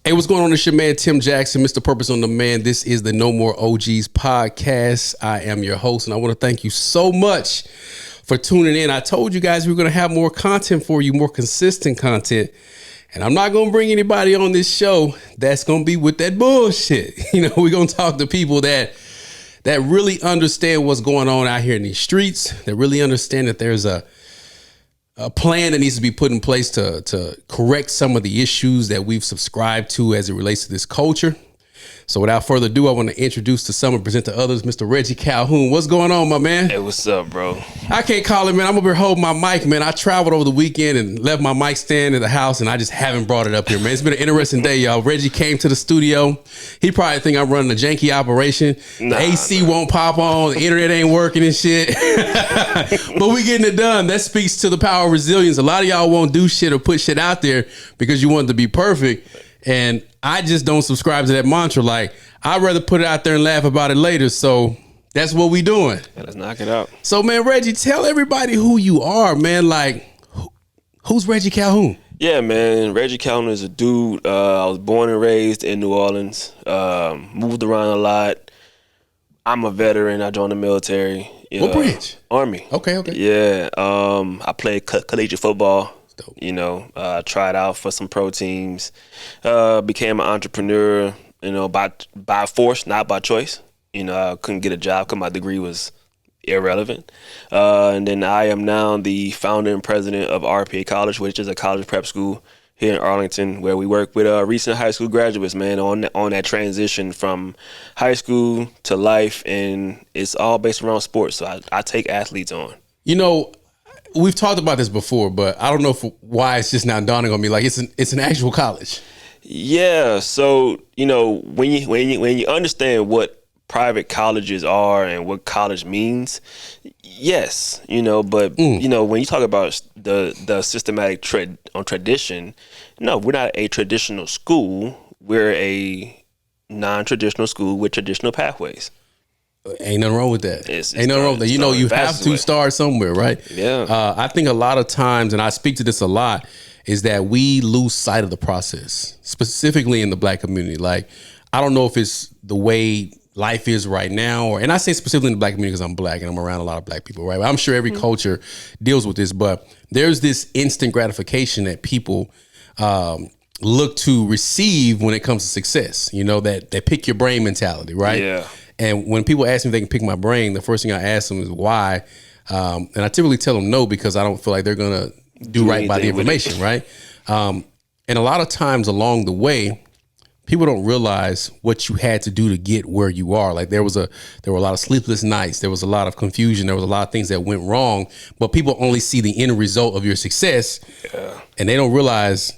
Hey, what's going on? It's your man, Tim Jackson, Mr. Purpose on Demand. This is the No More OGs podcast. I am your host, and I want to thank you so much for tuning in. I told you guys we were going to have more content for you, more consistent content. And I'm not going to bring anybody on this show that's going to be with that bullshit. We're going to talk to people that really understand what's going on out here in these streets, that really understand that there's a plan that needs to be put in place to correct some of the issues that we've subscribed to as it relates to this culture. So without further ado, I want to introduce to some and present to others, Mr. Reggie Calhoun. What's going on, my man? Hey, what's up, bro? I can't call it, man. I'm over here holding my mic, man. I traveled over the weekend and left my mic stand at the house, and I just haven't brought it up here, man. It's been an interesting day, y'all. Reggie came to the studio. He probably think I'm running a janky operation. The AC won't pop on. The internet ain't working and shit. But we getting it done. That speaks to the power of resilience. A lot of y'all won't do shit or put shit out there because you want it to be perfect. And I just don't subscribe to that mantra. Like, I'd rather put it out there and laugh about it later. So that's what we doing. Yeah, let's knock it out. So, man, Reggie, tell everybody who you are, man. Like, who's Reggie Calhoun? Yeah, man. Reggie Calhoun is a dude. I was born and raised in New Orleans. Moved around a lot. I'm a veteran. I joined the military. What branch? Army. Okay. Yeah. I played collegiate football. Tried out for some pro teams, became an entrepreneur, by force, not by choice. I couldn't get a job because my degree was irrelevant. And then I am now the founder and president of RPA College, which is a college prep school here in Arlington, where we work with recent high school graduates, man, on that transition from high school to life. And it's all based around sports. So I take athletes on. We've talked about this before, but I don't know why it's just now dawning on me. Like it's an actual college. Yeah. So when you understand what private colleges are and what college means, yes. But when you talk about the systematic tradition, no, we're not a traditional school. We're a non-traditional school with traditional pathways. Ain't nothing wrong with that. Ain't nothing wrong with that. You have to start somewhere, right? Yeah. I think a lot of times, and I speak to this a lot, is that we lose sight of the process, specifically in the Black community. Like, I don't know if it's the way life is right now, and I say specifically in the Black community because I'm Black and I'm around a lot of Black people, right? I'm sure every culture deals with this, but there's this instant gratification that people look to receive when it comes to success. That pick your brain mentality, right? Yeah. And when people ask me if they can pick my brain, the first thing I ask them is why. And I typically tell them no, because I don't feel like they're going to do right by the information, right? And a lot of times along the way, people don't realize what you had to do to get where you are. Like there were a lot of sleepless nights. There was a lot of confusion. There was a lot of things that went wrong, but people only see the end result of your success. Yeah. And they don't realize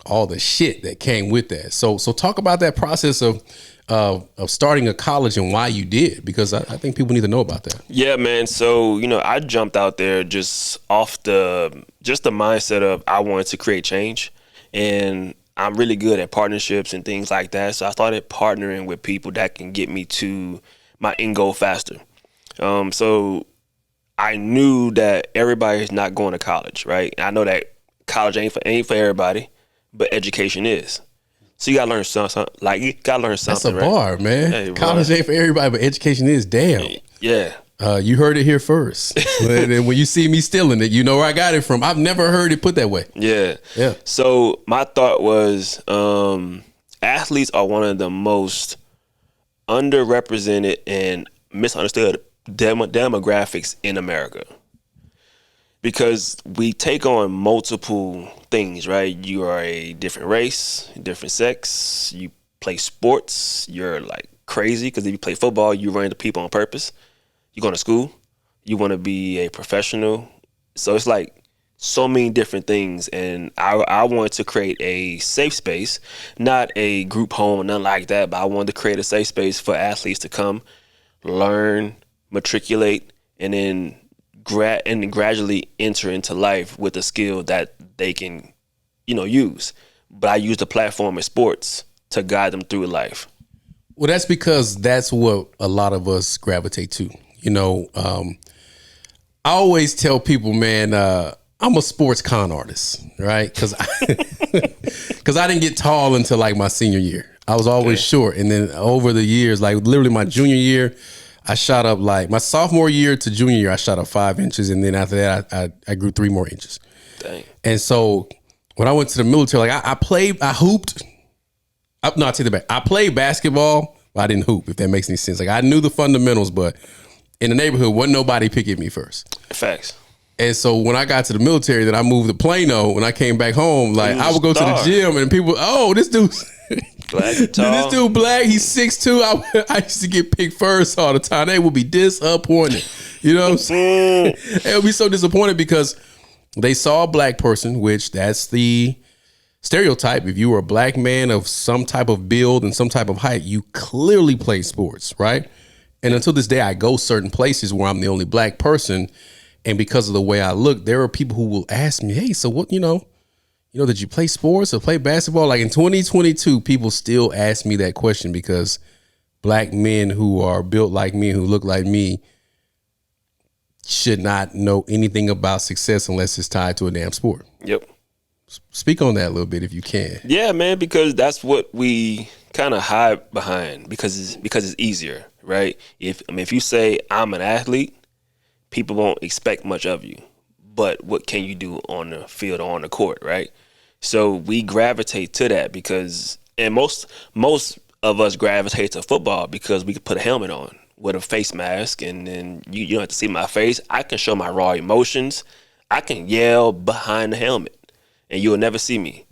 all the shit that came with that. So talk about that process of starting a college and why you did, because I think people need to know about that. Yeah, man. So, I jumped out there just off the mindset of I wanted to create change, and I'm really good at partnerships and things like that. So I started partnering with people that can get me to my end goal faster. So I knew that everybody's not going to college, right? I know that college ain't for everybody, but education is. So you gotta learn something. Like you gotta learn something. That's a bar, man. Hey, college ain't for everybody, but education is. Damn. Yeah. You heard it here first. And when you see me stealing it, you know where I got it from. I've never heard it put that way. Yeah. So my thought was, athletes are one of the most underrepresented and misunderstood demographics in America. Because we take on multiple things, right? You are a different race, different sex. You play sports. You're like crazy because if you play football, you run into people on purpose. You go to school. You want to be a professional. So it's like so many different things. And I wanted to create a safe space, not a group home or nothing like that, but I wanted to create a safe space for athletes to come, learn, matriculate, and then gradually enter into life with a skill that they can, use. But I use the platform in sports to guide them through life. Well, that's because that's what a lot of us gravitate to. I always tell people, man, I'm a sports con artist, right? Because I didn't get tall until like my senior year. I was always short, and then over the years, like literally my junior year, I shot up like my sophomore year to junior year, I shot up 5 inches, and then after that, I grew 3 more inches. Dang. And so when I went to the military, like I hooped. No, I take it back. I played basketball, but I didn't hoop. If that makes any sense, like I knew the fundamentals, but in the neighborhood, wasn't nobody picking me first. Facts. And so when I got to the military, then I moved to Plano. When I came back home, like I would go to the gym and people, oh, this dude's black, tall. This dude black, he's 6'2". I used to get picked first all the time. They would be disappointed. You know what I'm saying? They would be so disappointed because they saw a black person, which that's the stereotype. If you were a black man of some type of build and some type of height, you clearly play sports, right? And until this day, I go certain places where I'm the only black person. And because of the way I look, there are people who will ask me, hey, so what, did you play sports or play basketball? Like in 2022, people still ask me that question because black men who are built like me, who look like me, should not know anything about success unless it's tied to a damn sport. Yep. Speak on that a little bit if you can. Yeah, man, because that's what we kind of hide behind because it's easier, right? If you say I'm an athlete, people won't expect much of you. But what can you do on the field or on the court, right? So we gravitate to that because, and most of us gravitate to football because we can put a helmet on with a face mask, and then you don't have to see my face. I can show my raw emotions. I can yell behind the helmet, and you'll never see me.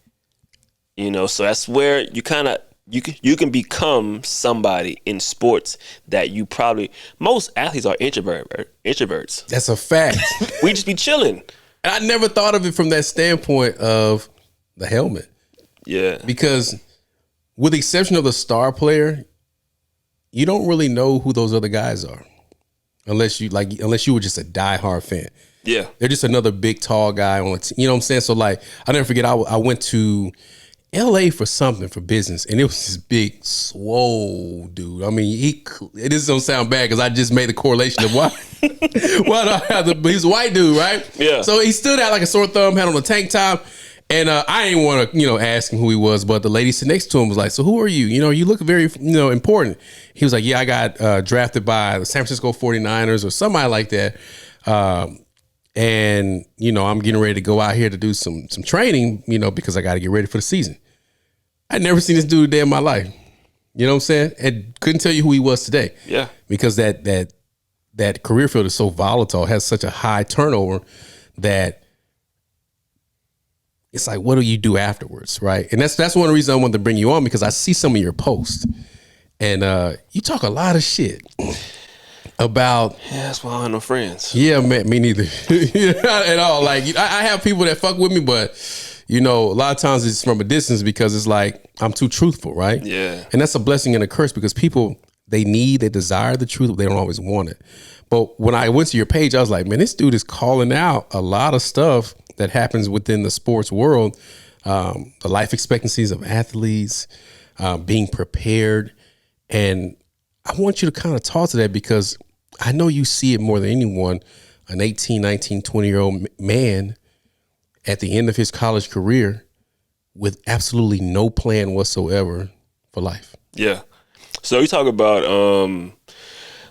So that's where you kind of you can become somebody in sports that you probably, most athletes are introverts. That's a fact. We just be chilling. I never thought of it from that standpoint of the helmet. Yeah. Because with the exception of the star player, you don't really know who those other guys are. Unless you were just a diehard fan. Yeah. They're just another big, tall guy on a team. You know what I'm saying? So like, I never forget, I went to LA for business, and it was this big, swole dude. I mean, this don't sound bad because I just made the correlation of why do I have he's a white dude, right? Yeah. So he stood out like a sore thumb, had on a tank top, and I didn't want to, ask him who he was, but the lady sitting next to him was like, so who are you? You look very, important. He was like, yeah, I got drafted by the San Francisco 49ers or somebody like that. And, I'm getting ready to go out here to do some training, because I got to get ready for the season. I'd never seen this dude a day in my life. You know what I'm saying? And couldn't tell you who he was today. Yeah. Because that career field is so volatile, has such a high turnover that it's like, what do you do afterwards, right? And that's one of the reasons I wanted to bring you on, because I see some of your posts. And you talk a lot of shit about. Yeah, that's why I don't have no friends. Yeah, man, me neither. Not at all. Like, I have people that fuck with me, but a lot of times it's from a distance because it's like I'm too truthful, right? Yeah. And that's a blessing and a curse because people, they desire the truth, but they don't always want it. But when I went to your page, I was like, man, this dude is calling out a lot of stuff that happens within the sports world, the life expectancies of athletes, being prepared. And I want you to kind of talk to that because I know you see it more than anyone, an 18, 19, 20-year-old man at the end of his college career with absolutely no plan whatsoever for life. Yeah. So you talk about,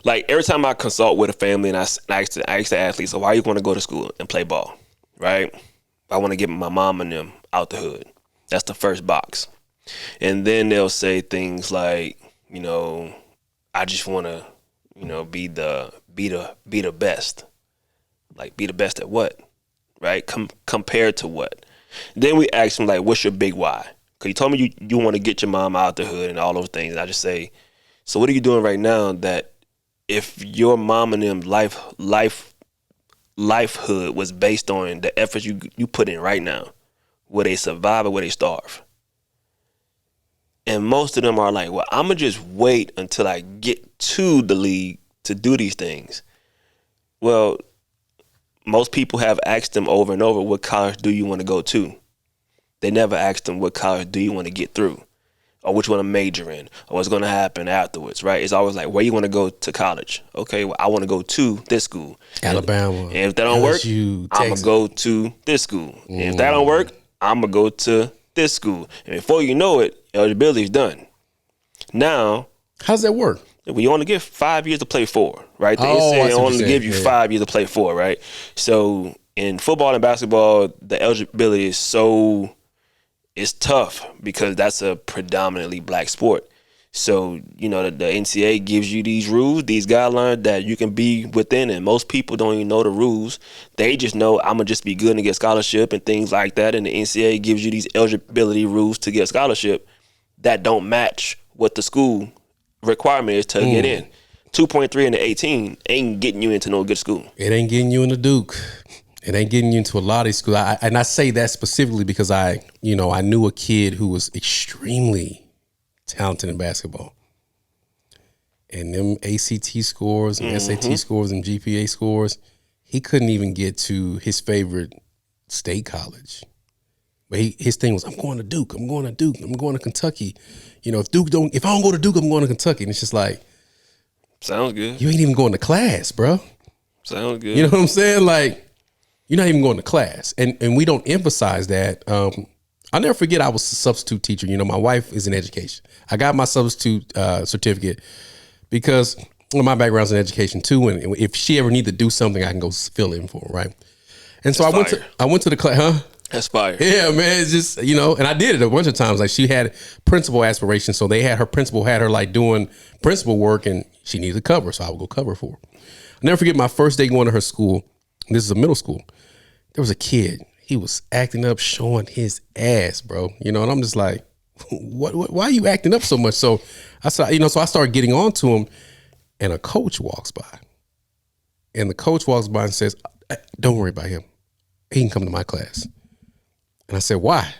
like every time I consult with a family and I ask the athletes, so why you want to go to school and play ball, right? I want to get my mom and them out the hood. That's the first box. And then they'll say things like, I just want to, be the best. Like, be the best at what? Right? Compared to what? Then we ask them, like, what's your big why? Because you told me you want to get your mom out the hood and all those things. And I just say, so what are you doing right now that if your mom and them lifehood was based on the efforts you put in right now, will they survive or will they starve? And most of them are like, well, I'm going to just wait until I get to the league to do these things. Well, most people have asked them over and over, what college do you want to go to? They never asked them, what college do you want to get through? or which one to major in, or what's going to happen afterwards, right? It's always like, where you want to go to college? Okay, well, I want to go to this school. Alabama. And if that don't work, LSU, I'm going Texas. to go to this school. And if that don't work, I'm going to go to this school. And before you know it, eligibility is done. Now, how does that work? we only give 5 years to play 4, right? The I see NCAA what you're only saying. give you 5 years to play 4, right? So in football and basketball, the eligibility is it's tough because that's a predominantly black sport. So, the NCAA gives you these rules, these guidelines that you can be within, and most people don't even know the rules. They just know I'm going to just be good and get scholarship and things like that, and the NCAA gives you these eligibility rules to get scholarship that don't match what the school requirement is to get in. 2.3 and the 18 ain't getting you into no good school. It ain't getting you into Duke. It ain't getting you into a lot of these schools. And I say that specifically because I knew a kid who was extremely talented in basketball. And them ACT scores and SAT scores and GPA scores, he couldn't even get to his favorite state college. But his thing was, I'm going to Duke. I'm going to Duke. I'm going to Kentucky. If I don't go to Duke, I'm going to Kentucky. And it's just like, sounds good. You ain't even going to class, bro. Sounds good. You know what I'm saying? Like, you're not even going to class. And we don't emphasize that. I'll never forget I was a substitute teacher. My wife is in education. I got my substitute certificate because my background's in education too. And if she ever need to do something, I can go fill in for her, right? And so I went to the class, huh? That's fire. Yeah, man. It's just, and I did it a bunch of times. Like, she had principal aspirations. So her principal had her like doing principal work and she needed to cover. So I would go cover for her. I'll never forget my first day going to her school. This is a middle school. There was a kid. He was acting up, showing his ass, bro. And I'm just like, why are you acting up so much? So I started getting on to him, and a coach walks by. And the coach walks by and says, don't worry about him. He can come to my class. And I said, why?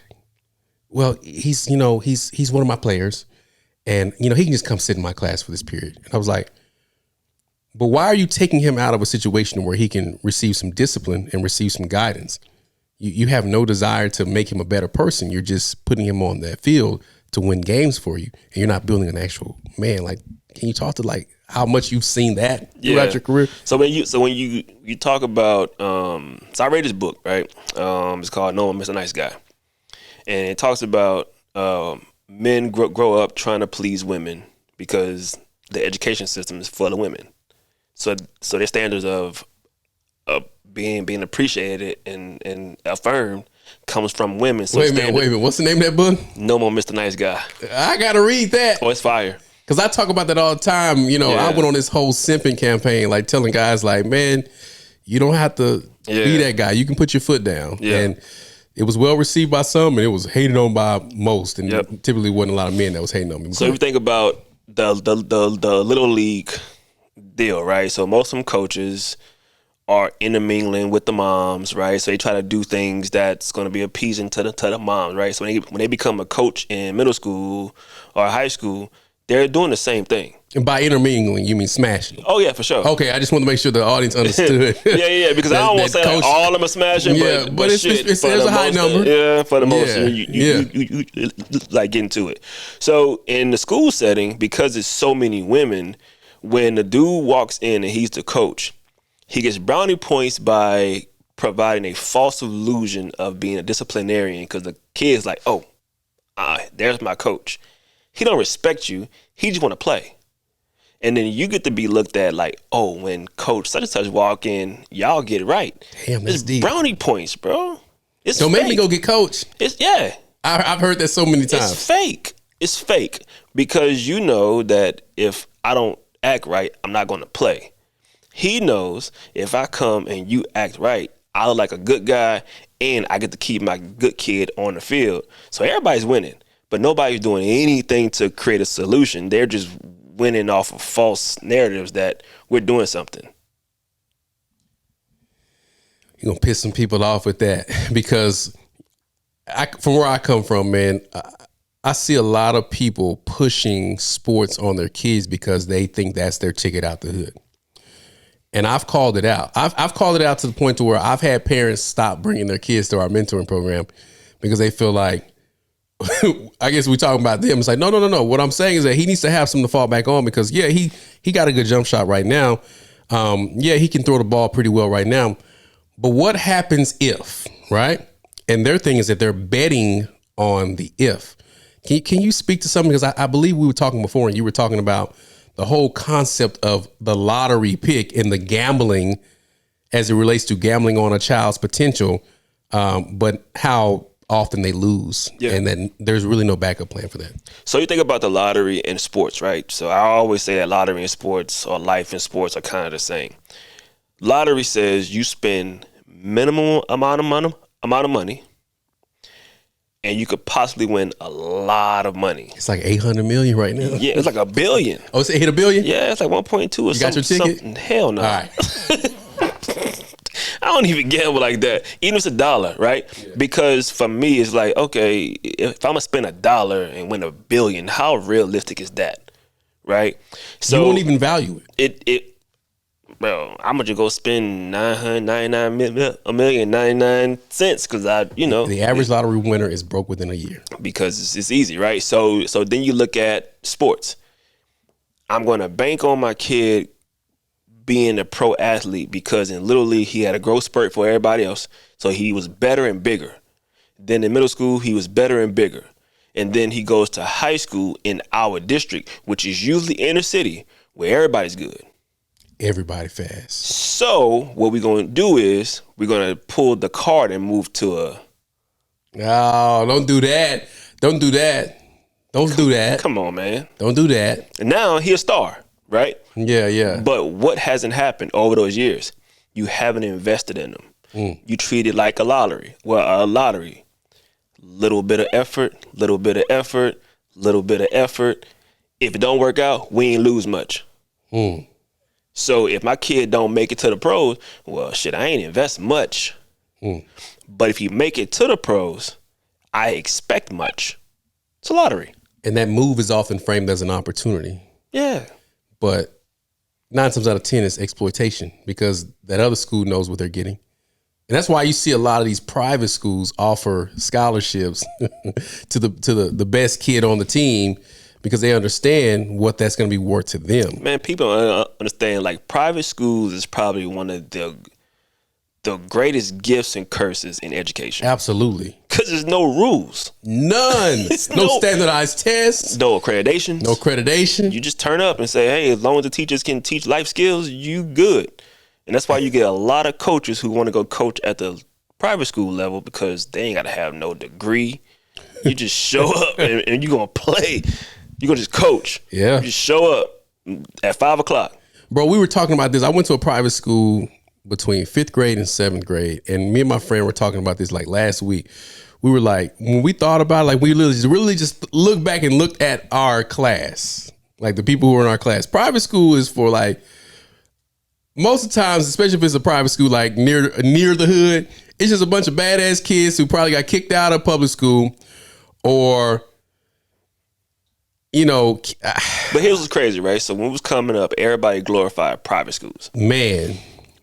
Well, he's one of my players, and he can just come sit in my class for this period. And I was like, but why are you taking him out of a situation where he can receive some discipline and receive some guidance? You have no desire to make him a better person. You're just putting him on that field to win games for you, and you're not building an actual man. Like, can you talk to like how much you've seen that throughout your career? So when you talk about, so I read this book, right? It's called No One Mr. Nice Guy, and it talks about men grow up trying to please women because the education system is full of women. So their standards of being appreciated and affirmed comes from women. So wait a minute. What's the name of that book? No More Mr. Nice Guy. I gotta read that. Oh, it's fire. Because I talk about that all the time. I went on this whole simping campaign, like telling guys like, man, you don't have to be that guy. You can put your foot down. Yeah. And it was well received by some, and it was hated on by most. And typically wasn't a lot of men that was hating on me. So if you think about the little league deal, right? So most of them coaches are intermingling with the moms, right? So they try to do things that's going to be appeasing to the moms, right? So when they become a coach in middle school or high school, they're doing the same thing. And by intermingling, you mean smashing? Oh yeah, for sure. Okay, I just want to make sure the audience understood. yeah, because I don't want to say like all of them are smashing, but it's a high number. Yeah, for the most, you like get into it. So in the school setting, because it's so many women, when the dude walks in and he's the coach, he gets brownie points by providing a false illusion of being a disciplinarian because the kid's like, there's my coach. He don't respect you. He just want to play. And then you get to be looked at like, when coach such and such walk in, y'all get it right. Damn, that's it's deep. Brownie points, bro. It's don't fake. make me go get coach. I've heard that so many times. It's fake because you know that if I don't act right, I'm not going to play. He knows if I come and you act right, I look like a good guy and I get to keep my good kid on the field. So everybody's winning, but nobody's doing anything to create a solution. They're just winning off of false narratives that we're doing something. You're going to piss some people off with that because from where I come from, man, I see a lot of people pushing sports on their kids because they think that's their ticket out the hood. And I've called it out. I've called it out to the point to where I've had parents stop bringing their kids to our mentoring program because they feel like, I guess we're talking about them. It's like, no. What I'm saying is that he needs to have something to fall back on because, yeah, he got a good jump shot right now. Yeah, he can throw the ball pretty well right now. But what happens if, right? And their thing is that they're betting on the if. Can you speak to something? Because I believe we were talking before and you were talking about the whole concept of the lottery pick and the gambling as it relates to gambling on a child's potential, but how often they lose, and then there's really no backup plan for that. So you think about the lottery in sports, right? So I always say that lottery in sports or life in sports are kind of the same. Lottery says you spend minimum amount of money, and you could possibly win a lot of money. It's like 800 million right now. Yeah, it's like $1 billion. Oh, it's hit $1 billion? Yeah, it's like 1.2 or something. You got your ticket? Something. Hell no. All right. I don't even gamble like that. Even if it's $1, right? Yeah. Because for me, it's like, okay, if I'm gonna spend $1 and win $1 billion, how realistic is that, right? So you won't even value it. Well, I'm gonna just go spend $999 because the average lottery winner is broke within a year because it's easy, right? So then you look at sports. I'm gonna bank on my kid being a pro athlete because in Little League he had a growth spurt for everybody else, so he was better and bigger. Then in middle school he was better and bigger, and then he goes to high school in our district, which is usually inner city where everybody's good. Everybody fast. So what we're going to do is we're going to pull the card and move to a... No, don't do that. Don't do that. Don't do that. Come on, man. Don't do that. And now he's a star, right? Yeah. But what hasn't happened over those years? You haven't invested in them. You treat it like a lottery. Well, a lottery. Little bit of effort, little bit of effort, little bit of effort. If it don't work out, we ain't lose much. So if my kid don't make it to the pros, well, shit, I ain't invest much. But if you make it to the pros, I expect much. It's a lottery. And that move is often framed as an opportunity. Yeah. But 9 times out of 10 is exploitation because that other school knows what they're getting. And that's why you see a lot of these private schools offer scholarships to the best kid on the team because they understand what that's going to be worth to them. Man, people don't understand, like, private schools is probably one of the greatest gifts and curses in education. Absolutely. Because there's no rules. None. No standardized tests. No accreditation. No accreditation. You just turn up and say, hey, as long as the teachers can teach life skills, you good. And that's why you get a lot of coaches who want to go coach at the private school level because they ain't got to have no degree. You just show up and you're going to play. You're going to just coach. Yeah. You just show up at 5 o'clock. Bro, we were talking about this. I went to a private school between 5th grade and 7th grade. And me and my friend were talking about this like last week. We were like, when we thought about it, like we really just looked back and looked at our class, like the people who were in our class. Private school is for like, most of the times, especially if it's a private school, like near the hood, it's just a bunch of badass kids who probably got kicked out of public school or, But here's what's crazy, right? So when we was coming up, everybody glorified private schools. Man.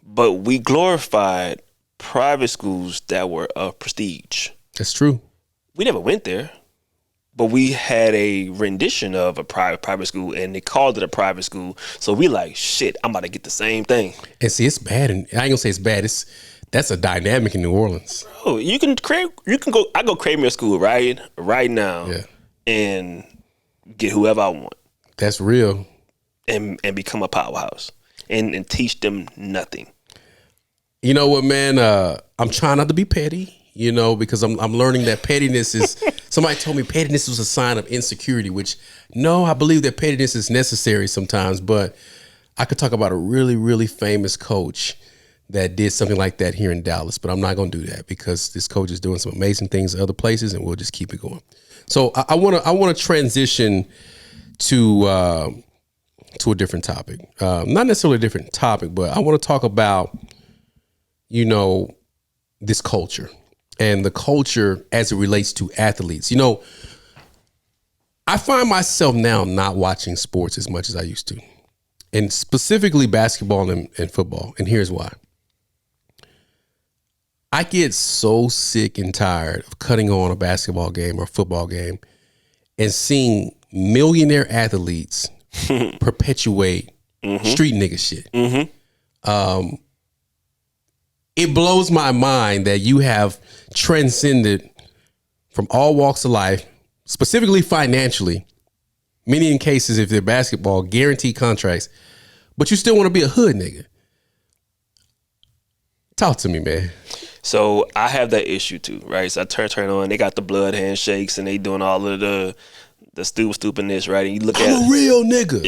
But we glorified private schools that were of prestige. That's true. We never went there, but we had a rendition of a private school, and they called it a private school. So we like, shit, I'm about to get the same thing. And see, it's bad, and I ain't gonna say it's bad. That's a dynamic in New Orleans. Oh, I go create me a school right now, and get whoever I want. That's real. And become a powerhouse and teach them nothing. You know what, man? I'm trying not to be petty, because I'm learning that pettiness is, somebody told me pettiness was a sign of insecurity, which, no, I believe that pettiness is necessary sometimes, but I could talk about a really, really famous coach that did something like that here in Dallas, but I'm not going to do that because this coach is doing some amazing things in other places, and we'll just keep it going. So I want to transition to a different topic, not necessarily a different topic, but I want to talk about this culture and the culture as it relates to athletes. I find myself now not watching sports as much as I used to, and specifically basketball and football. And here's why. I get so sick and tired of cutting on a basketball game or a football game and seeing millionaire athletes perpetuate street nigga shit. It blows my mind that you have transcended from all walks of life, specifically financially, many in cases, if they're basketball, guaranteed contracts, but you still want to be a hood nigga. Talk to me, man. So I have that issue too, right? So I turn on, they got the blood handshakes and they doing all of the stupidness, right? And you look at I'm a real nigga.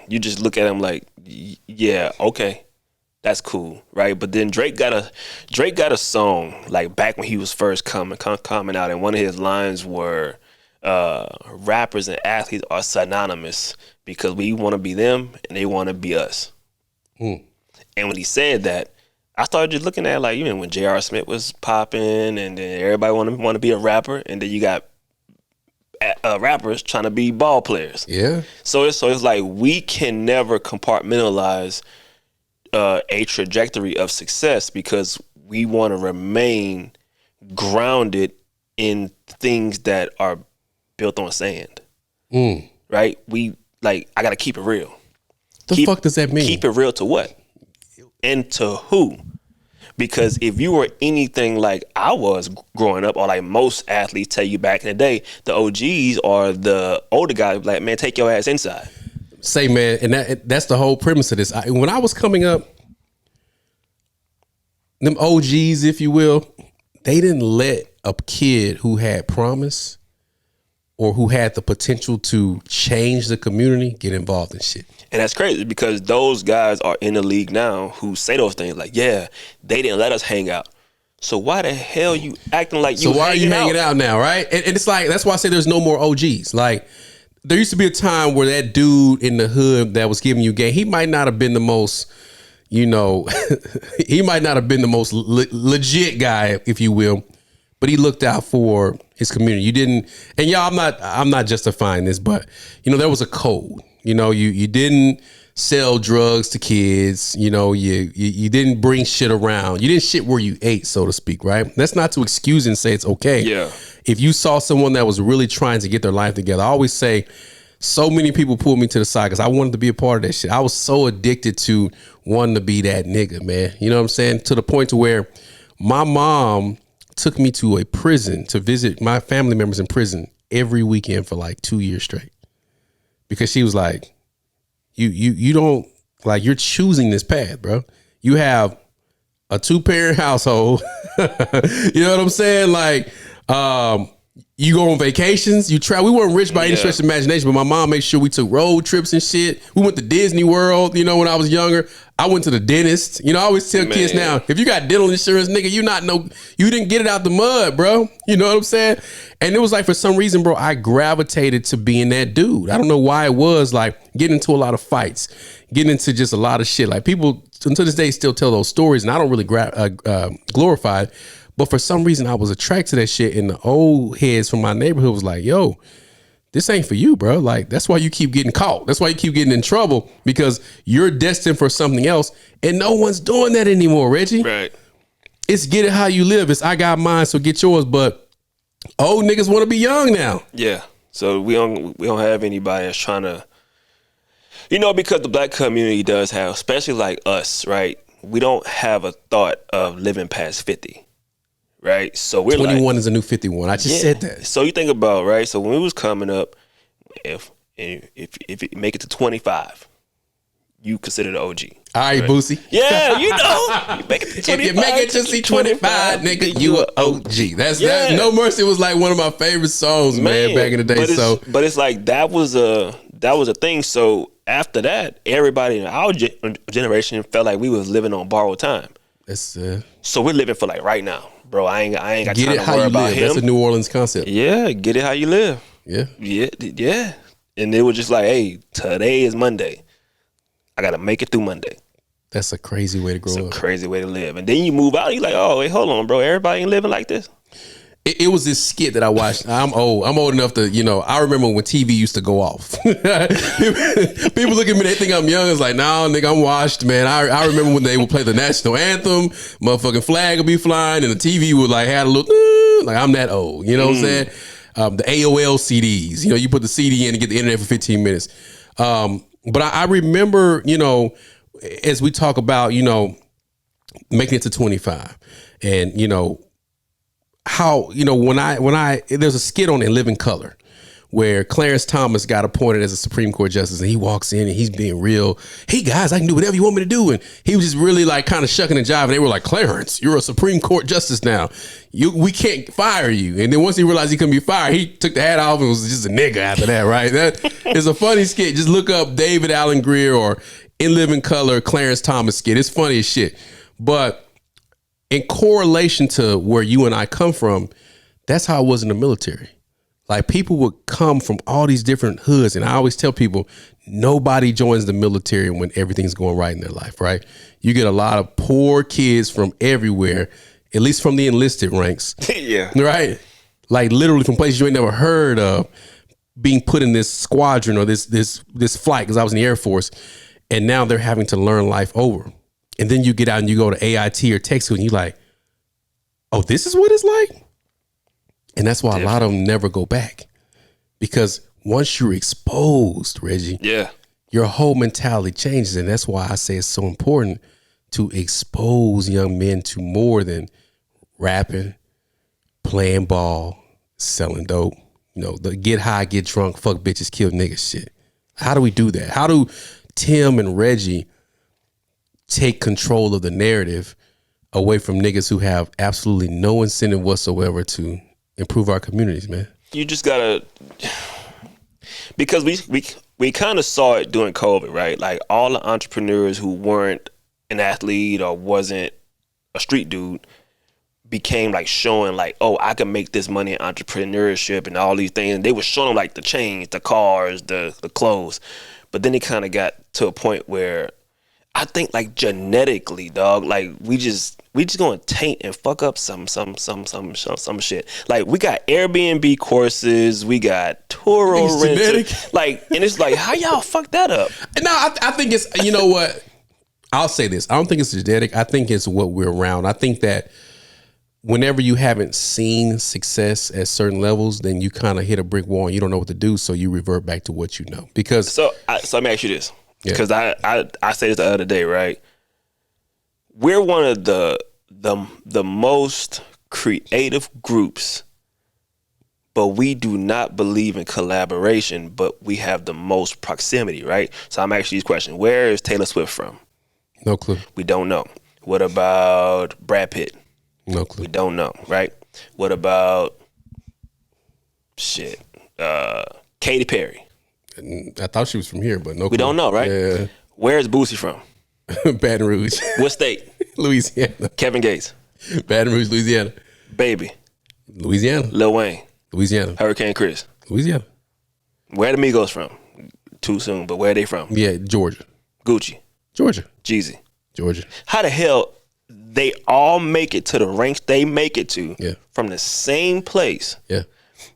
You just look at him like, yeah, okay, that's cool, right? But then Drake got a song like back when he was first coming out, and one of his lines were, rappers and athletes are synonymous because we want to be them and they want to be us. And when he said that, I started just looking at it like, even when J.R. Smith was popping, and then everybody want to be a rapper, and then you got rappers trying to be ball players. Yeah. So it's like we can never compartmentalize a trajectory of success because we want to remain grounded in things that are built on sand. Right? I got to keep it real. The fuck does that mean? Keep it real to what? And to who? Because if you were anything like I was growing up, or like most athletes tell you back in the day, the OGs or the older guys like, man, take your ass inside. Say, man, and that's the whole premise of this. When I was coming up, them OGs, if you will, they didn't let a kid who had promise or who had the potential to change the community get involved in shit. And that's crazy because those guys are in the league now who say those things like, yeah, they didn't let us hang out. So why the hell you acting like you So why are you hanging out now, right? And it's like, that's why I say there's no more OGs. Like, there used to be a time where that dude in the hood that was giving you game, he might not have been the most, he might not have been the most legit guy, if you will, but he looked out for his community. You didn't, and y'all, I'm not justifying this, but there was a code. You didn't sell drugs to kids. You didn't bring shit around. You didn't shit where you ate, so to speak, right? That's not to excuse and say it's okay. Yeah. If you saw someone that was really trying to get their life together, I always say, so many people pulled me to the side because I wanted to be a part of that shit. I was so addicted to wanting to be that nigga, man. You know what I'm saying? To the point to where my mom took me to a prison to visit my family members in prison every weekend for like 2 years straight. Because she was like, you don't, like, you're choosing this path, bro. You have a 2-parent household. You know what I'm saying? Like, you go on vacations, you travel. We weren't rich by any stretch of imagination, but my mom made sure we took road trips and shit. We went to Disney World, when I was younger. I went to the dentist. I always tell kids now, if you got dental insurance, nigga, you didn't get it out the mud, bro. You know what I'm saying? And it was like, for some reason, bro, I gravitated to being that dude. I don't know why it was, like, getting into a lot of fights, getting into just a lot of shit. Like, people until this day still tell those stories, and I don't really glorify it. But for some reason, I was attracted to that shit, and the old heads from my neighborhood was like, yo, this ain't for you, bro. Like, that's why you keep getting caught. That's why you keep getting in trouble, because you're destined for something else, and no one's doing that anymore, Reggie. Right. It's get it how you live. It's I got mine, so get yours. But old niggas want to be young now. Yeah. So we don't have anybody that's trying to, because the black community does have, especially like us, right? We don't have a thought of living past 50. Right, so we're 21 is a new 51. I just said that. So you think about, right? So when we was coming up, if you make it to 25, you consider the OG. All right, Boosie. Yeah, you make it to 25. If you make it to see 25, nigga, you a OG. That's that. No Mercy was like one of my favorite songs, man, back in the day. But it's like that was a thing. So after that, everybody in our generation felt like we was living on borrowed time. So we're living for like right now. Bro, I ain't got time to worry about him. That's a New Orleans concept. Yeah, get it how you live. Yeah. And it was just like, hey, today is Monday. I got to make it through Monday. That's a crazy way to grow up. It's a crazy way to live. And then you move out, you're like, oh, wait, hold on, bro. Everybody ain't living like this. it was this skit that I watched. I'm old enough to, I remember when TV used to go off. People look at me, they think I'm young. It's like, nah, nigga, I'm washed, man. I remember when they would play the national anthem, motherfucking flag would be flying, and the TV would like had a little, like I'm that old. You know what I'm saying? The AOL CDs. You put the CD in and get the internet for 15 minutes. But I remember, as we talk about, making it to 25, and how when I there's a skit on In Living Color where Clarence Thomas got appointed as a Supreme Court justice, and he walks in and he's being real. Hey guys, I can do whatever you want me to do, and he was just really like kind of shucking and jiving. They were like, Clarence, you're a Supreme Court justice now. We can't fire you. And then once he realized he couldn't be fired, he took the hat off and was just a nigga after that. Right? That is a funny skit. Just look up David Allen Greer or In Living Color Clarence Thomas skit. It's funny as shit. But in correlation to where you and I come from, that's how it was in the military. Like people would come from all these different hoods. And I always tell people, nobody joins the military when everything's going right in their life, right? You get a lot of poor kids from everywhere, at least from the enlisted ranks. Yeah. Right? Like literally from places you ain't never heard of, being put in this squadron or this flight, because I was in the Air Force, and now they're having to learn life over. And then you get out and you go to AIT or tech school and you're like, oh, this is what it's like? And that's why a lot of them never go back. Because once you're exposed, Reggie, your whole mentality changes. And that's why I say it's so important to expose young men to more than rapping, playing ball, selling dope, the get high, get drunk, fuck bitches, kill niggas shit. How do we do that? How do Tim and Reggie take control of the narrative away from niggas who have absolutely no incentive whatsoever to improve our communities, man? You just gotta, because we kind of saw it during COVID, right? Like all the entrepreneurs who weren't an athlete or wasn't a street dude became like showing like, oh, I can make this money in entrepreneurship and all these things. And they were showing them like the chains, the cars, the clothes. But then it kind of got to a point where I think like genetically, dog, like we just gonna taint and fuck up some shit. Like we got Airbnb courses, we got Turo rentals, like, and it's like, how y'all fuck that up? No, I think it's, you know what? I'll say this. I don't think it's genetic. I think it's what we're around. I think that whenever you haven't seen success at certain levels, then you kind of hit a brick wall and you don't know what to do, so you revert back to what you know. Because so let me ask you this. Because I said this the other day, right? We're one of the most creative groups, but we do not believe in collaboration, but we have the most proximity, right? So I'm asking you this question. Where is Taylor Swift from? No clue. We don't know. What about Brad Pitt? No clue. We don't know, right? What about Katy Perry? I thought she was from here, but no clue. We don't know, right? Yeah. Where's Boosie from? Baton Rouge. What state? Louisiana. Kevin Gates. Baton Rouge, Louisiana. Baby. Louisiana. Lil Wayne. Louisiana. Hurricane Chris. Louisiana. Where the Migos from? Too soon, but where are they from? Yeah, Georgia. Gucci. Georgia. Jeezy. Georgia. How the hell they all make it to the ranks they make it to from the same place? Yeah.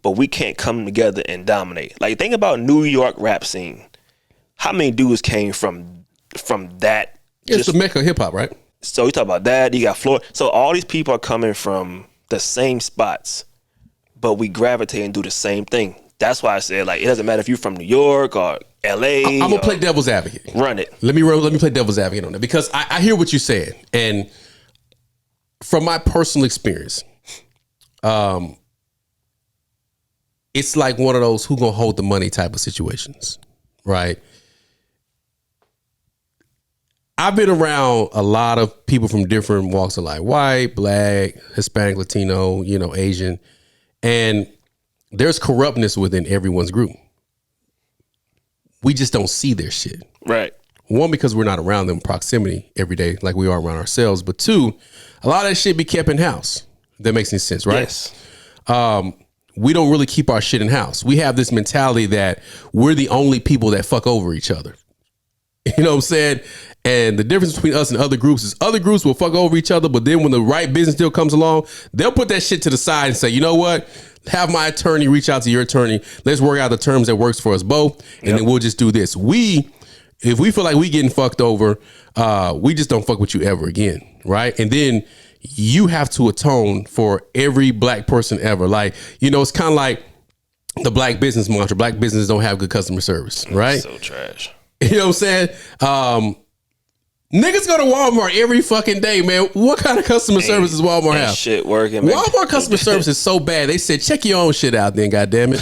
But we can't come together and dominate. Like, think about New York rap scene. How many dudes came from that? Yeah, it's the mecca of hip hop, right? So you talk about that. You got Florida. So all these people are coming from the same spots, but we gravitate and do the same thing. That's why I said, like, it doesn't matter if you're from New York or LA. I'm gonna play devil's advocate. Run it. Let me play devil's advocate on that, because I hear what you're saying, and from my personal experience, it's like one of those who gonna hold the money type of situations, right? I've been around a lot of people from different walks of life: white, black, Hispanic, Latino, Asian, and there's corruptness within everyone's group. We just don't see their shit. Right. One, because we're not around them proximity every day like we are around ourselves. But two, a lot of that shit be kept in house. If that makes any sense, right? Yes. We don't really keep our shit in house. We have this mentality that we're the only people that fuck over each other. You know what I'm saying? And the difference between us and other groups is other groups will fuck over each other, but then when the right business deal comes along, they'll put that shit to the side and say, you know what? Have my attorney reach out to your attorney. Let's work out the terms that works for us both, and then we'll just do this. If we feel like we getting fucked over, we just don't fuck with you ever again, right? And then you have to atone for every black person ever. Like, you know, it's kind of like the black business mantra. Black businesses don't have good customer service, right? So trash. You know what I'm saying? Niggas go to Walmart every fucking day, man. What kind of customer service does Walmart have? Shit working, man. Walmart customer service is so bad. They said, check your own shit out then, goddammit.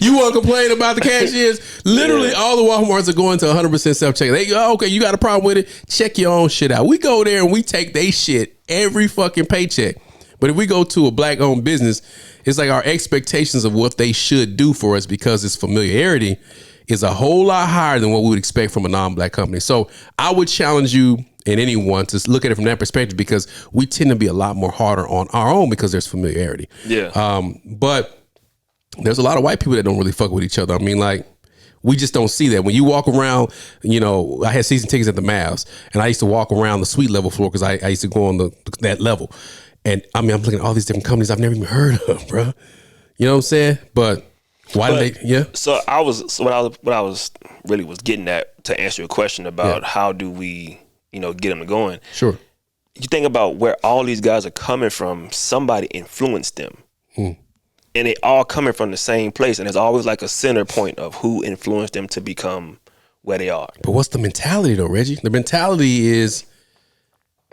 You want to complain about the cashiers? Literally, all the Walmarts are going to 100% self-check. They go, okay, you got a problem with it? Check your own shit out. We go there and we take they shit every fucking paycheck. But if we go to a black-owned business, it's like our expectations of what they should do for us because it's familiarity is a whole lot higher than what we would expect from a non-black company. So I would challenge you and anyone to look at it from that perspective because we tend to be a lot more harder on our own because there's familiarity. Yeah. But there's a lot of white people that don't really fuck with each other. I mean, like, we just don't see that. When you walk around, you know, I had season tickets at the Mavs, and I used to walk around the suite level floor because I used to go on that level. And I mean, I'm looking at all these different companies I've never even heard of, bro. You know what I'm saying? But why did they? Yeah. So what I was really getting at to answer your question about how do we, you know, get them going. Sure. You think about where all these guys are coming from. Somebody influenced them, and they all coming from the same place. And there's always like a center point of who influenced them to become where they are. But what's the mentality though, Reggie? The mentality is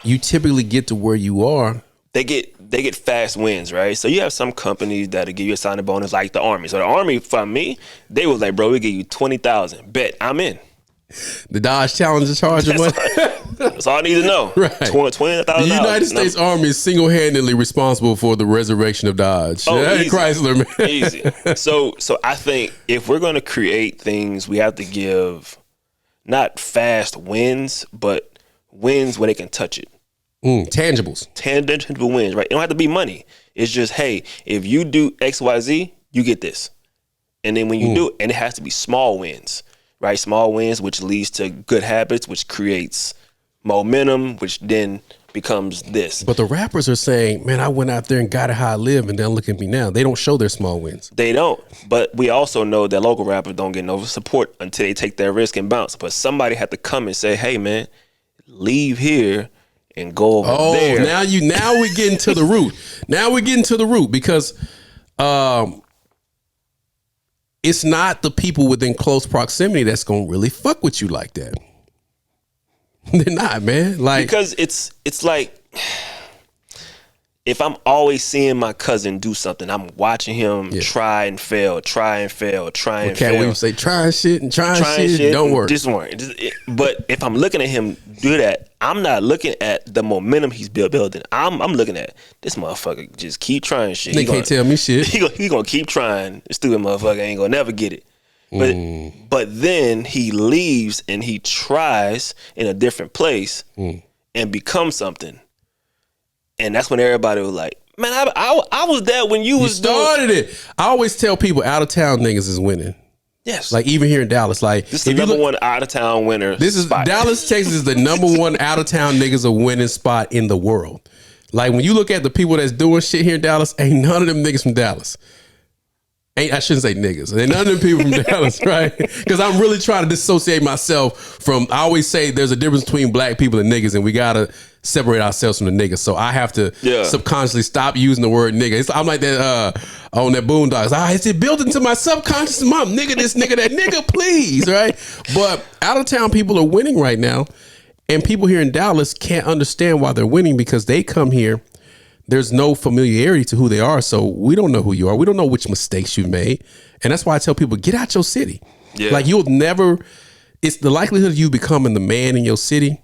you typically get to where you are. They get fast wins, right? So you have some companies that'll give you a signing bonus, like the Army. So the Army, for me, they was like, bro, we give you 20,000. Bet I'm in. The Dodge Challenger charger money. That's all I need to know. Right. $20,000. The United States Army is single-handedly responsible for the resurrection of Dodge. Easy. Chrysler, man. Easy. So I think if we're going to create things, we have to give not fast wins, but wins where they can touch it. Tangibles. Tangible wins, right? It don't have to be money. It's just, hey, if you do X, Y, Z, you get this. And then when you do it, and it has to be small wins, right? Small wins, which leads to good habits, which creates momentum, which then becomes this. But the rappers are saying, man, I went out there and got it how I live, and then look at me now. They don't show their small wins. They don't. But we also know that local rappers don't get no support until they take their risk and bounce. But somebody had to come and say, hey, man, leave here and go over there. Now we're getting to the root. Now we're getting to the root because it's not the people within close proximity that's gonna really fuck with you like that. They're not, man. Like, because it's like if I'm always seeing my cousin do something, I'm watching him try and fail. Can't we say trying shit, don't work. Just work. But if I'm looking at him do that, I'm not looking at the momentum he's building. I'm looking at this motherfucker just keep trying shit. They can't tell me shit. He gonna keep trying. This stupid motherfucker ain't gonna never get it. But then he leaves and he tries in a different place and becomes something. And that's when everybody was like, man, I was there when you started it. I always tell people out of town niggas is winning. Yes. Like even here in Dallas, like this is the number one out of town winner. This is spot. Dallas, Texas is the number one out of town niggas a winning spot in the world. Like when you look at the people that's doing shit here in Dallas, ain't none of them niggas from Dallas. I shouldn't say niggas. Ain't none of them people from Dallas, right? Because I'm really trying to dissociate myself from. I always say there's a difference between black people and niggas, and we gotta separate ourselves from the niggas. So I have to subconsciously stop using the word nigga. I'm like that on that Boondocks. Is it built into my subconscious? Mom, nigga, this nigga, that nigga, please, right? But out of town people are winning right now, and people here in Dallas can't understand why they're winning because they come here. There's no familiarity to who they are, so we don't know who you are. We don't know which mistakes you've made, and that's why I tell people, get out your city. Yeah. Like you'll never. It's the likelihood of you becoming the man in your city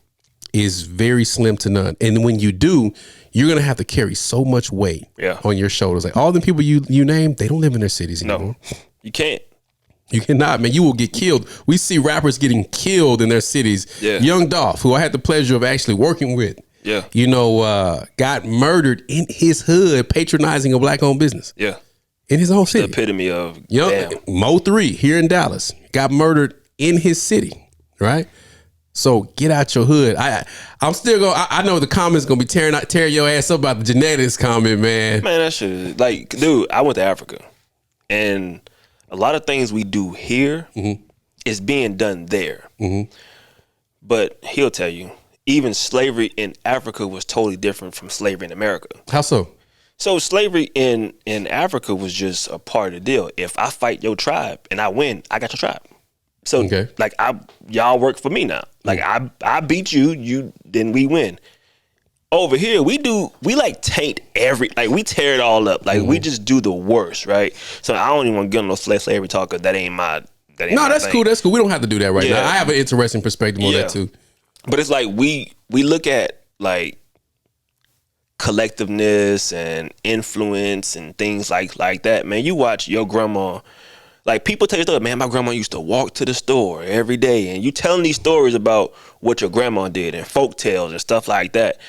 is very slim to none, and when you do, you're gonna have to carry so much weight on your shoulders. Like all the people you name, they don't live in their cities anymore. No, you can't. You cannot, man. You will get killed. We see rappers getting killed in their cities. Yeah. Young Dolph, who I had the pleasure of actually working with. Yeah, got murdered in his hood patronizing a black-owned business. Yeah, in his own city. The epitome of Mo 3 here in Dallas got murdered in his city, right? So get out your hood. I'm still going. I know the comments gonna be tearing your ass up about the genetics comment, man. Man, that shit, like, dude, I went to Africa, and a lot of things we do here is being done there. But he'll tell you, even slavery in Africa was totally different from slavery in America. How so? So slavery in Africa was just a part of the deal. If I fight your tribe and I win, I got your tribe. So like y'all work for me now. Like I beat you, then we win. Over here, we like taint we tear it all up. Like we just do the worst, right? So I don't even want to get on no slavery talk, cause that ain't my that's thing. Cool. That's cool. We don't have to do that right now. I have an interesting perspective on that too. But it's like we look at like collectiveness and influence and things like that. Man, you watch your grandma. Like, people tell you stuff, man, my grandma used to walk to the store every day, and you telling these stories about what your grandma did and folk tales and stuff like that.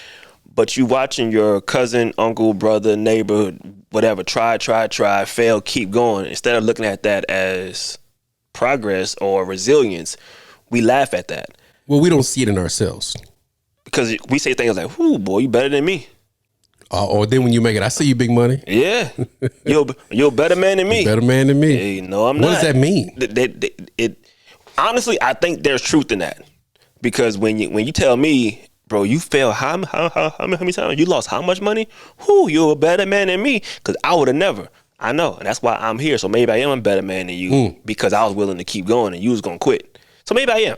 But you watching your cousin, uncle, brother, neighbor, whatever, try, fail, keep going. Instead of looking at that as progress or resilience, we laugh at that. Well, we don't see it in ourselves. Because we say things like, "Ooh, boy, you better than me." Or then when you make it, I see you, big money. Yeah, you're a better man than me. Better man than me. Hey, no, I'm not. What does that mean? Honestly, I think there's truth in that, because when you tell me, bro, you failed how many times? You lost how much money? Whoo, you're a better man than me, because I would have never. I know, and that's why I'm here. So maybe I am a better man than you because I was willing to keep going and you was gonna quit. So maybe I am.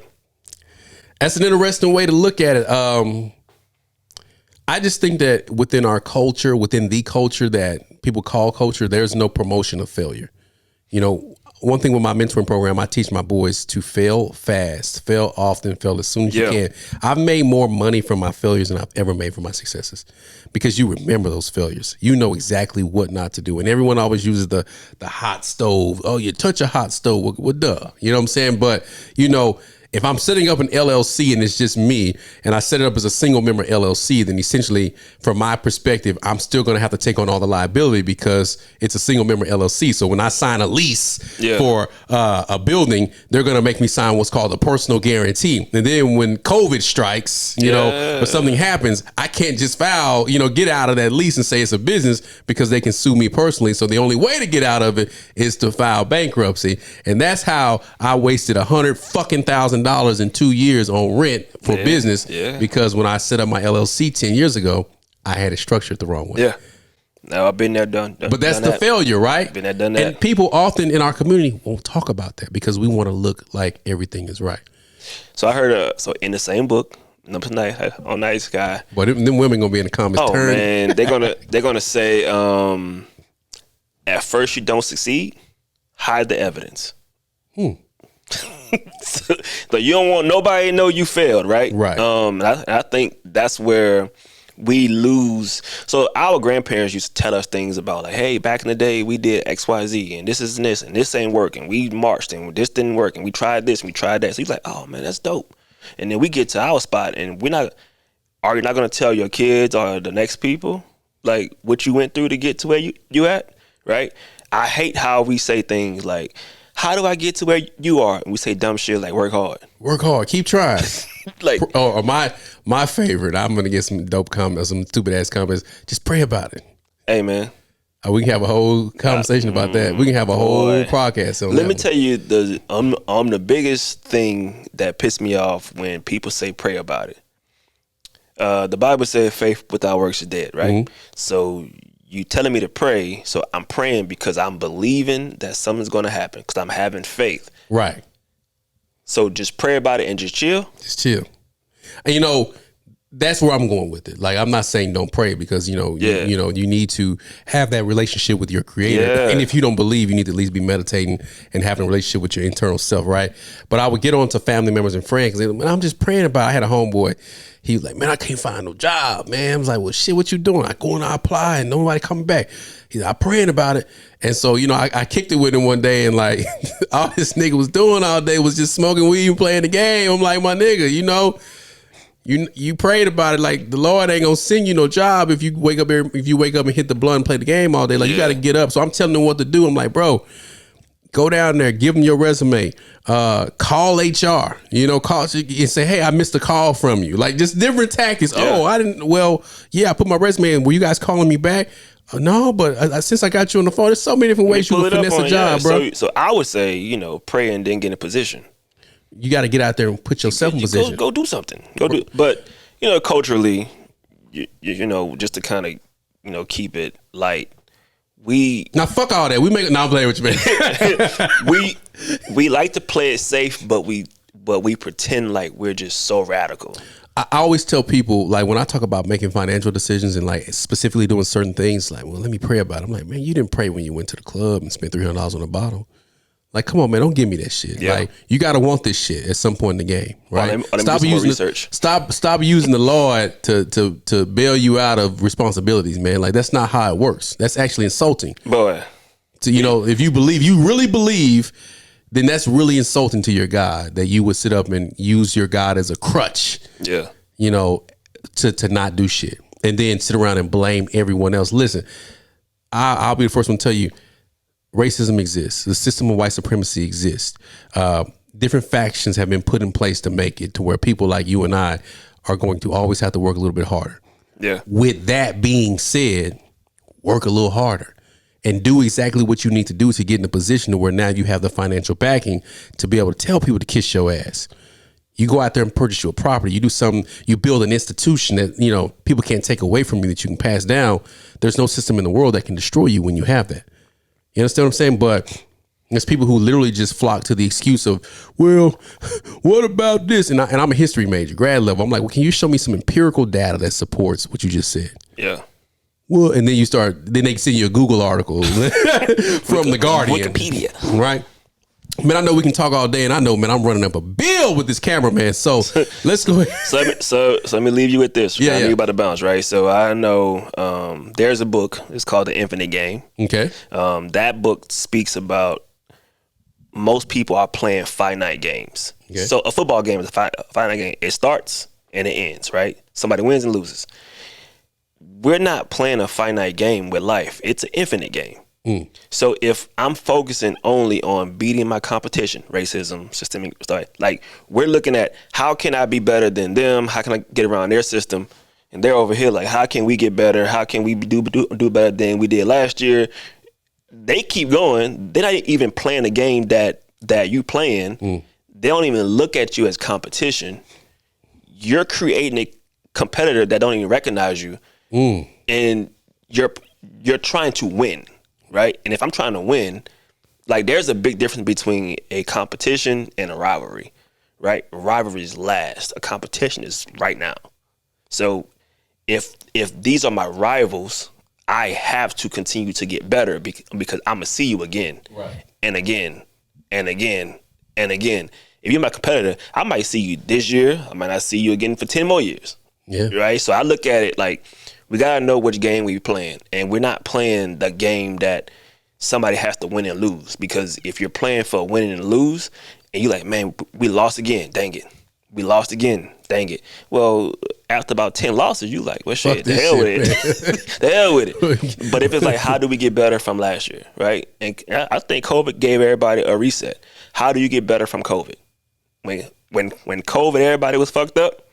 That's an interesting way to look at it. I just think that within our culture, within the culture that people call culture, there's no promotion of failure. You know, one thing with my mentoring program, I teach my boys to fail fast, fail often, fail as soon as you can. I've made more money from my failures than I've ever made from my successes, because you remember those failures. You know exactly what not to do. And everyone always uses the hot stove. Oh, you touch a hot stove. Well, duh. You know what I'm saying? But, you know, if I'm setting up an LLC and it's just me, and I set it up as a single member LLC, then essentially, from my perspective, I'm still going to have to take on all the liability because it's a single member LLC. So when I sign a lease for a building, they're going to make me sign what's called a personal guarantee. And then when COVID strikes, you know, or something happens, I can't just file, you know, get out of that lease and say it's a business, because they can sue me personally. So the only way to get out of it is to file bankruptcy. And that's how I wasted $100,000 in 2 years on rent for business, because when I set up my LLC 10 years ago, I had it structured the wrong way. Yeah. Now I've been there, done. But that's the failure, right? Been there, done that. And people often in our community won't talk about that because we want to look like everything is right. So I heard, so in the same book, Number Night on Nice Guy. But them women gonna be in the comments. Oh man, they're gonna say, at first you don't succeed, hide the evidence. So you don't want nobody to know you failed, right? Right. I think that's where we lose. So our grandparents used to tell us things about, like, hey, back in the day we did X, Y, Z, and this ain't working. We marched and this didn't work, and we tried this and we tried that. So he's like, oh man, that's dope. And then we get to our spot, and are you not gonna tell your kids or the next people like what you went through to get to where you at, right? I hate how we say things like, how do I get to where you are? And we say dumb shit like, work hard. Work hard. Keep trying. Like, or my favorite, I'm going to get some dope comments, some stupid ass comments. Just pray about it. Hey, man. We can have a whole conversation about that. We can have a whole podcast on that. Let me tell you, I'm the biggest thing that pissed me off when people say pray about it. The Bible said faith without works is dead, right? Mm-hmm. So you telling me to pray, so I'm praying because I'm believing that something's going to happen, because I'm having faith. Right. So just pray about it and just chill? Just chill. And, you know, that's where I'm going with it. Like, I'm not saying don't pray, because, you know, you need to have that relationship with your creator. Yeah. And if you don't believe, you need to at least be meditating and having a relationship with your internal self, right? But I would get on to family members and friends, because I'm just praying about it. I had a homeboy. He was like, man, I can't find no job, man. I was like, well, shit, what you doing? I go and I apply and nobody coming back. He's like, I'm praying about it. And so, you know, I kicked it with him one day, and like all this nigga was doing all day was just smoking weed and playing the game. I'm like, my nigga, you know, you prayed about it. Like, the Lord ain't gonna send you no job if you wake up and hit the blunt and play the game all day. Like, you got to get up. So I'm telling him what to do. I'm like, bro, Go down there, give them your resume, call HR, call and say, hey, I missed a call from you. Like just different tactics. Yeah. Oh, I didn't. Well, yeah, I put my resume in. Were you guys calling me back? No, but since I got you on the phone, there's so many different ways you can finesse a job, bro. So I would say, pray and then get in a position. You got to get out there and put yourself in position. Go do something. But culturally, just to kind of, keep it light. Now fuck all that. I'm playing with you, man. we like to play it safe, but we pretend like we're just so radical. I always tell people, like when I talk about making financial decisions and like specifically doing certain things, like, well, let me pray about it. I'm like, man, you didn't pray when you went to the club and spent $300 on a bottle. Like, come on, man, don't give me that shit. Yeah. Like, you got to want this shit at some point in the game, right? Stop using research. Stop using the Lord to bail you out of responsibilities, man. Like, that's not how it works. That's actually insulting. Boy. So, if you really believe, then that's really insulting to your God that you would sit up and use your God as a crutch. Yeah. To not do shit and then sit around and blame everyone else. Listen, I'll be the first one to tell you, racism exists. The system of white supremacy exists. Different factions have been put in place to make it to where people like you and I are going to always have to work a little bit harder. Yeah. With that being said, work a little harder and do exactly what you need to do to get in a position to where now you have the financial backing to be able to tell people to kiss your ass. You go out there and purchase your property. You do something. You build an institution that people can't take away from you, that you can pass down. There's no system in the world that can destroy you when you have that. You understand what I'm saying? But there's people who literally just flock to the excuse of, well, what about this? And I'm a history major, grad level. I'm like, well, can you show me some empirical data that supports what you just said? Yeah. Well, and then then they send you a Google article from The Guardian. Wikipedia. Right? Man, I know we can talk all day, and I know, man, I'm running up a bill with this camera, man. So let's go ahead. So let me leave you with this. Yeah, I know you about to bounce, right? So I know there's a book. It's called The Infinite Game. Okay. That book speaks about most people are playing finite games. Okay. So a football game is a finite game. It starts and it ends, right? Somebody wins and loses. We're not playing a finite game with life. It's an infinite game. So if I'm focusing only on beating my competition, racism, systemic, like we're looking at how can I be better than them? How can I get around their system? And they're over here like, how can we get better? How can we do better than we did last year? They keep going. They're not even playing the game that you playing. They don't even look at you as competition. You're creating a competitor that don't even recognize you, and you're trying to win. Right. And if I'm trying to win, like there's a big difference between a competition and a rivalry. Right. Rivalry is last. A competition is right now. So if these are my rivals, I have to continue to get better because I'm going to see you again. Right. And again and again and again. If you're my competitor, I might see you this year. I might not see you again for 10 more years. Yeah. Right. So I look at it like, we got to know which game we're playing. And we're not playing the game that somebody has to win and lose. Because if you're playing for winning and lose, and you're like, man, we lost again, dang it. We lost again, dang it. Well, after about 10 losses, you like, well, shit, the hell with it. The hell with it. But if it's like, how do we get better from last year, right? And I think COVID gave everybody a reset. How do you get better from COVID? When COVID, everybody was fucked up.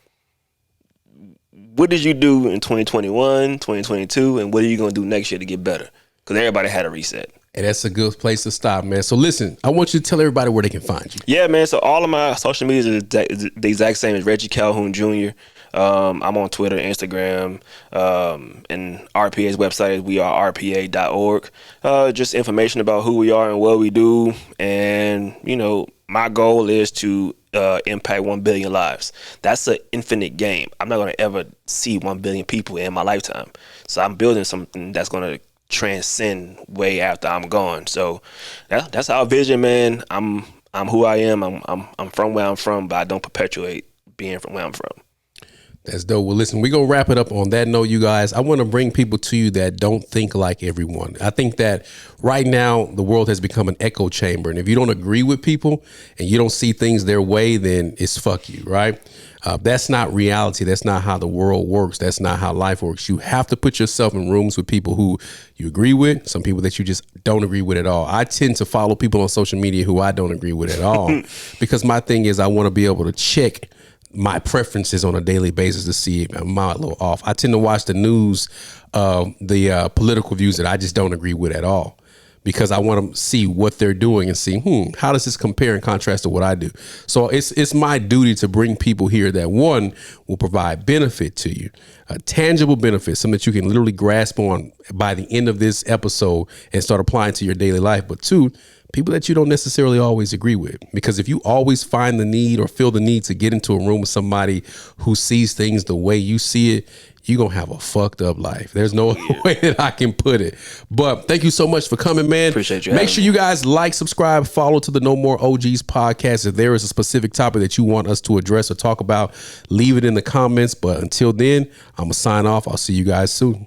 What did you do in 2021, 2022, and what are you going to do next year to get better? Because everybody had a reset. And that's a good place to stop, man. So listen, I want you to tell everybody where they can find you. Yeah, man. So all of my social media is the exact same as Reggie Calhoun Jr. I'm on Twitter, Instagram, and RPA's website is wearerpa.org. Just information about who we are and what we do. And, my goal is to impact 1 billion lives. That's an infinite game. I'm not going to ever see 1 billion people in my lifetime. So I'm building something that's going to transcend way after I'm gone. So that's our vision, man. I'm who I am. I'm from where I'm from, but I don't perpetuate being from where I'm from. That's dope. Well, listen, we're going to wrap it up on that note, you guys. I want to bring people to you that don't think like everyone. I think that right now the world has become an echo chamber. And if you don't agree with people and you don't see things their way, then it's fuck you, right? That's not reality. That's not how the world works. That's not how life works. You have to put yourself in rooms with people who you agree with, some people that you just don't agree with at all. I tend to follow people on social media who I don't agree with at all because my thing is I want to be able to check my preferences on a daily basis to see if I'm a little off. I tend to watch the news, the political views that I just don't agree with at all, because I want to see what they're doing and see, how does this compare and contrast to what I do? So it's my duty to bring people here that, one, will provide benefit to you, a tangible benefit, something that you can literally grasp on by the end of this episode and start applying to your daily life. But two, people that you don't necessarily always agree with, because if you always find the need or feel the need to get into a room with somebody who sees things the way you see it, you're going to have a fucked up life. There's no way that I can put it. But thank you so much for coming, man. Appreciate you. Make sure you guys like, subscribe, follow to the No More OGs podcast. If there is a specific topic that you want us to address or talk about, leave it in the comments. But until then, I'm going to sign off. I'll see you guys soon.